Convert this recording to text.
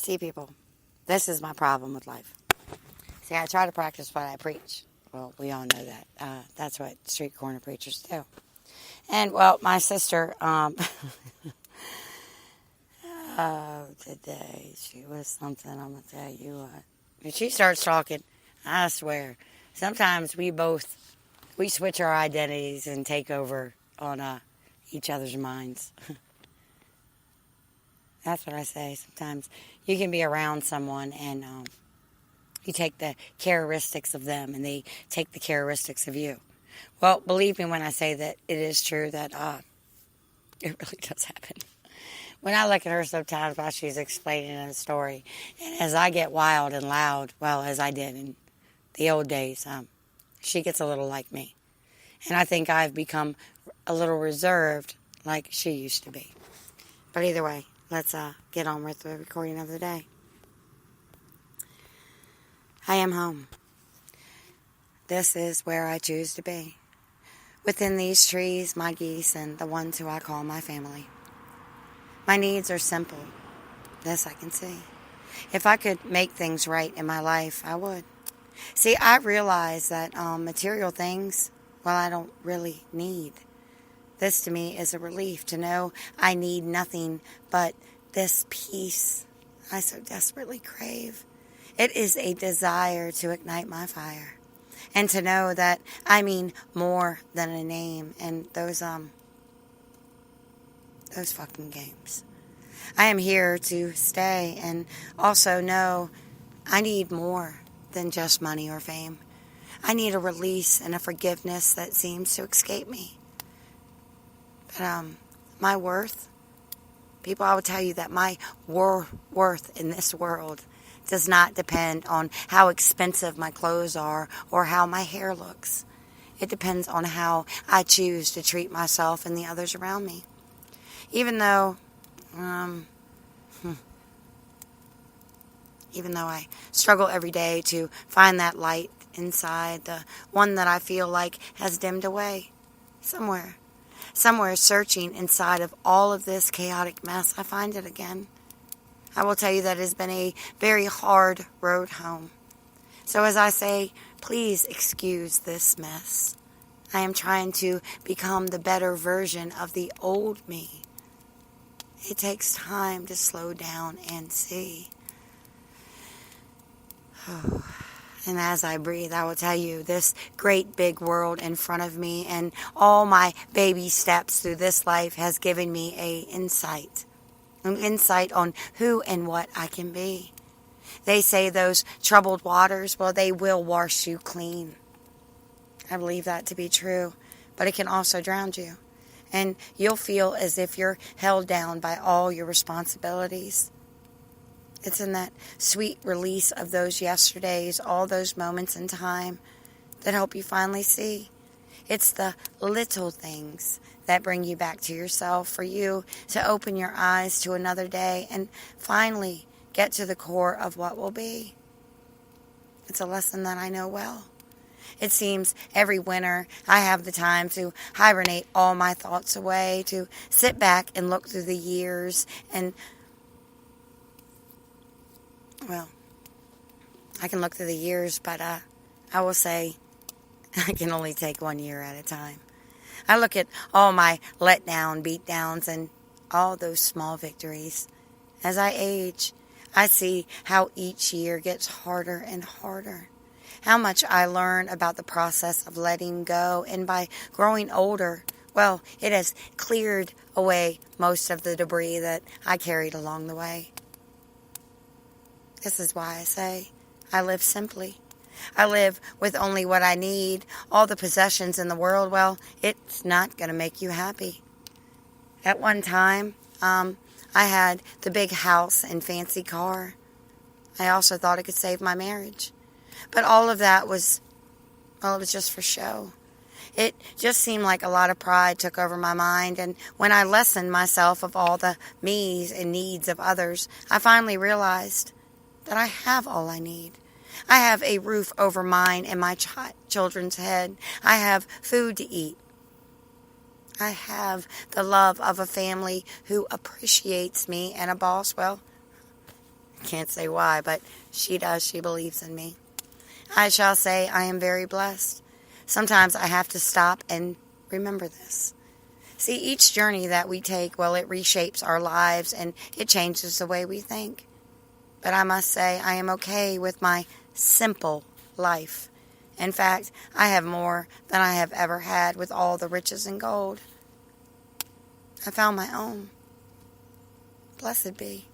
See, people, this is my problem with life. See, I try to practice what I preach. Well, we all know that. That's what street corner preachers do. And, well, my sister, today, she was something, I'm going to tell you what. When she starts talking, I swear, sometimes we switch our identities and take over on each other's minds. That's what I say. Sometimes you can be around someone and you take the characteristics of them and they take the characteristics of you. Well, believe me when I say that it is true that it really does happen. When I look at her sometimes while she's explaining a story, and as I get wild and loud, well, as I did in the old days, she gets a little like me. And I think I've become a little reserved like she used to be. But either way, let's get on with the recording of the day. I am home. This is where I choose to be. Within these trees, my geese, and the ones who I call my family. My needs are simple. This I can see. If I could make things right in my life, I would. See, I realize that material things, well, I don't really need. This to me is a relief to know I need nothing but this peace I so desperately crave. It is a desire to ignite my fire and to know that I mean more than a name and those fucking games. I am here to stay and also know I need more than just money or fame. I need a release and a forgiveness that seems to escape me. But my worth, people, I will tell you that my worth in this world does not depend on how expensive my clothes are or how my hair looks. It depends on how I choose to treat myself and the others around me. Even though I struggle every day to find that light inside, the one that I feel like has dimmed away somewhere searching inside of all of this chaotic mess, I find it again. I will tell you that it has been a very hard road home. So as I say, please excuse this mess. I am trying to become the better version of the old me. It takes time to slow down and see. And as I breathe, I will tell you, this great big world in front of me and all my baby steps through this life has given me an insight on who and what I can be. They say those troubled waters, well, they will wash you clean. I believe that to be true, but it can also drown you. And you'll feel as if you're held down by all your responsibilities. It's in that sweet release of those yesterdays, all those moments in time that help you finally see. It's the little things that bring you back to yourself, for you to open your eyes to another day and finally get to the core of what will be. It's a lesson that I know well. It seems every winter I have the time to hibernate all my thoughts away, to sit back and look through the years and, well, I can look through the years, but I will say I can only take 1 year at a time. I look at all my letdown, beatdowns, and all those small victories. As I age, I see how each year gets harder and harder. How much I learn about the process of letting go, and by growing older, well, it has cleared away most of the debris that I carried along the way. This is why I say I live simply. I live with only what I need. All the possessions in the world, well, it's not going to make you happy. At one time, I had the big house and fancy car. I also thought it could save my marriage. But all of that was, well, it was just for show. It just seemed like a lot of pride took over my mind, and when I lessened myself of all the me's and needs of others, I finally realized that I have all I need. I have a roof over mine and my children's head. I have food to eat. I have the love of a family who appreciates me, and a boss, well, Can't say why, but she does. She believes in me. I shall say I am very blessed. Sometimes I have to stop and remember this. See, each journey that we take, well, it reshapes our lives and it changes the way we think. But I must say I am okay with my simple life. In fact, I have more than I have ever had with all the riches and gold. I found my own. Blessed be.